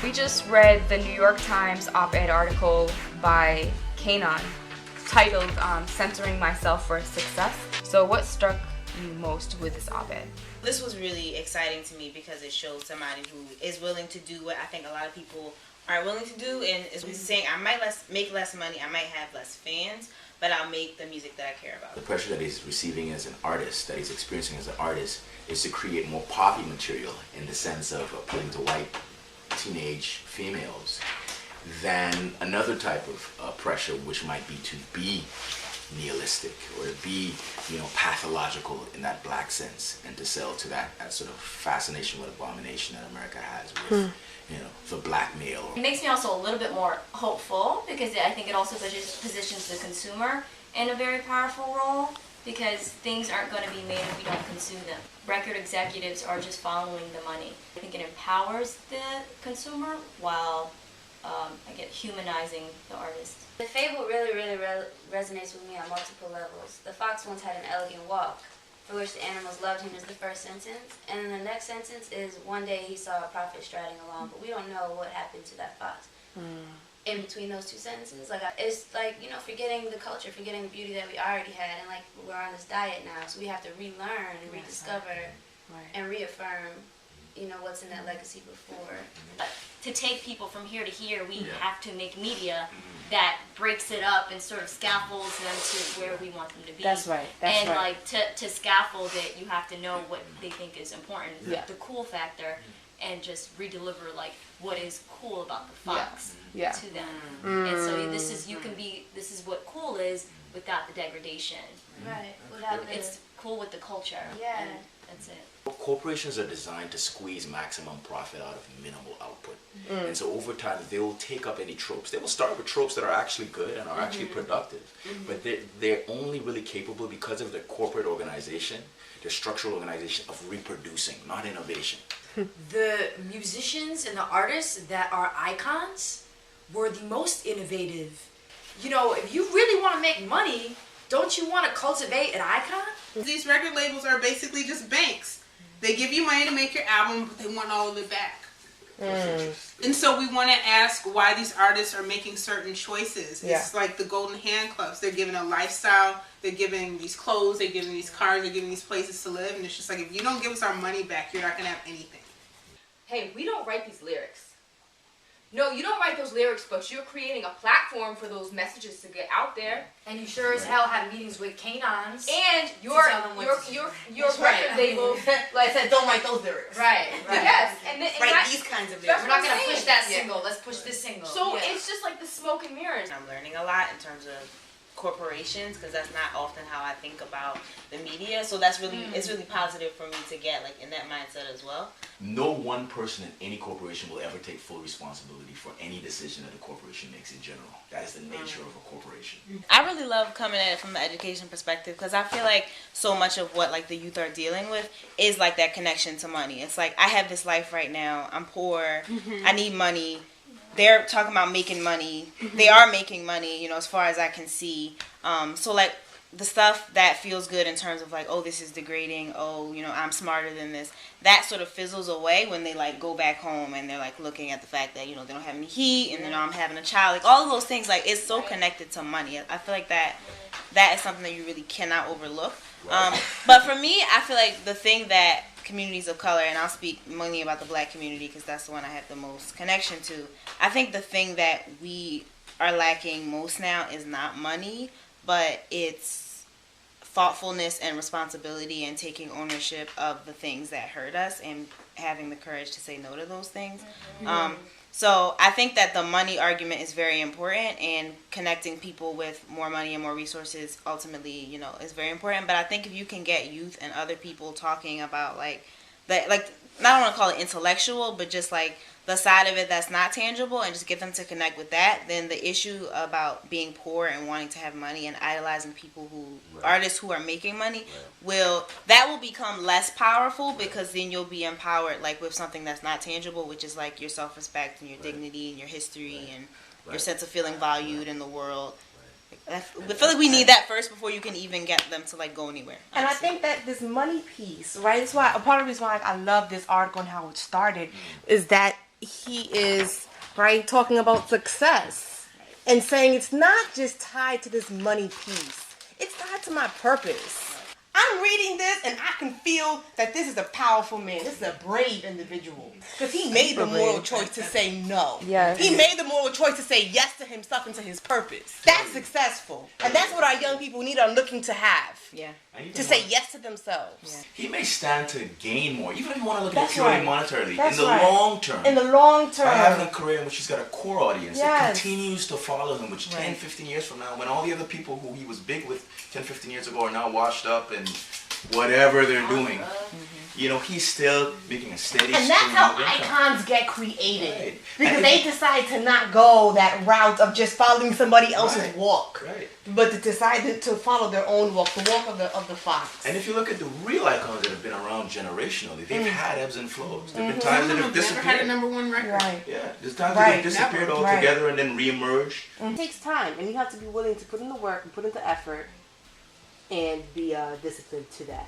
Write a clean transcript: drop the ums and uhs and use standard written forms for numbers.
We just read the New York Times op-ed article by Kanon titled Censoring Myself for Success. So what struck you most with this op-ed? This was really exciting to me because it showed somebody who is willing to do what I think a lot of people aren't willing to do, and is saying, I might make less money, I might have less fans, but I'll make the music that I care about. The pressure that he's receiving as an artist, that he's experiencing as an artist, is to create more poppy material in the sense of appealing to white teenage females than another type of pressure, which might be to be nihilistic or to be, pathological in that black sense, and to sell to that sort of fascination with abomination that America has with, the black male. It makes me also a little bit more hopeful because I think it also positions the consumer in a very powerful role, because things aren't going to be made if we don't consume them. Record executives are just following the money. I think it empowers the consumer while humanizing the artist. The fable really resonates with me on multiple levels. The fox once had an elegant walk, for which the animals loved him, is the first sentence. And then the next sentence is, one day he saw a prophet striding along, but we don't know what happened to that fox. In between those two sentences, it's forgetting the culture, forgetting the beauty that we already had, and we're on this diet now, so we have to relearn and rediscover and reaffirm, what's in that legacy before. To take people from here to here, we have to make media that breaks it up and sort of scaffolds them to where we want them to be. That's right. To scaffold it, you have to know what they think is important, the cool factor, and just redeliver what is cool about the fox to them. And so this is what cool is without the degradation. Right. It's cool with the culture. Yeah. That's it. Corporations are designed to squeeze maximum profit out of minimal output. And so over time, they will take up any tropes. They will start with tropes that are actually good and are actually productive. But they're only really capable because of their corporate organization, their structural organization, of reproducing, not innovation. The musicians and the artists that are icons were the most innovative. If you really want to make money, don't you want to cultivate an icon? These record labels are basically just banks. They give you money to make your album, but they want all of it back. And so we want to ask why these artists are making certain choices. It's like the Golden Handcuffs. They're giving a lifestyle, they're giving these clothes, they're giving these cars, they're giving these places to live, and it's just like, if you don't give us our money back, you're not going to have anything. Hey, we don't write these lyrics. No, you don't write those lyrics, but you're creating a platform for those messages to get out there. And you sure as hell have meetings with canons. And your record label said, don't write those lyrics. Right. Yes. And write these kinds of lyrics. We're not going to push that single. Let's push this single. So it's just like the smoke and mirrors. I'm learning a lot in terms of corporations, because that's not often how I think about the media. So that's really it's really positive for me to get in that mindset as well. No one person in any corporation will ever take full responsibility for any decision that a corporation makes in general. That is the nature of a corporation. I really love coming at it from the education perspective, because I feel like so much of what the youth are dealing with is that connection to money. It's I have this life right now, I'm poor, I need money. They're talking about making money. They are making money, as far as I can see. So the stuff that feels good in terms of oh, this is degrading, oh, I'm smarter than this, that sort of fizzles away when they go back home and they're looking at the fact that they don't have any heat, and I'm having a child, all of those things, it's so connected to money. I feel like that is something that you really cannot overlook. But for me, I feel like the thing that communities of color, and I'll speak mainly about the black community because that's the one I have the most connection to, I think the thing that we are lacking most now is not money, but it's thoughtfulness and responsibility and taking ownership of the things that hurt us and having the courage to say no to those things. So I think that the money argument is very important, and connecting people with more money and more resources ultimately, is very important. But I think if you can get youth and other people talking about I don't want to call it intellectual, but just the side of it that's not tangible, and just get them to connect with that, then the issue about being poor and wanting to have money and idolizing people artists who are making money, will become less powerful, because then you'll be empowered with something that's not tangible, which is your self-respect and your dignity and your history and your sense of feeling valued in the world. I feel like we need that first before you can even get them to go anywhere. Honestly. And I think that this money piece, right? It's why a part of the reason why I love this article and how it started is that he is, right, talking about success and saying it's not just tied to this money piece. It's tied to my purpose. I'm reading this and I can feel that this is a powerful man. This is a brave individual. Because he made the moral choice to say no. Yes. He made the moral choice to say yes to himself and to his purpose. That's successful. And that's what our young people need are looking to have. Yeah. To say yes to themselves. Yeah. He may stand to gain more, even if you want to look at it That's purely right. monetarily. That's in the right. long term. In the long term. By having a career in which he's got a core audience that Yes. continues to follow him, which 10, 15 years from now, when all the other people who he was big with 10, 15 years ago are now washed up and whatever they're doing, you know, he's still making a steady And that's stream how of income. icons get created. Right. Because And- they decide to not go that route of just following somebody else's Right. walk. Right. But to decide to follow their own walk, the walk of the fox. And if you look at the real icons that have been around generationally, they've had ebbs and flows. There've been times Some that of have them never had a disappeared. #1 record. Right. Yeah, there's times that Right. they've disappeared Never. altogether and then reemerged. It takes time, and you have to be willing to put in the work and put in the effort and be disciplined to that.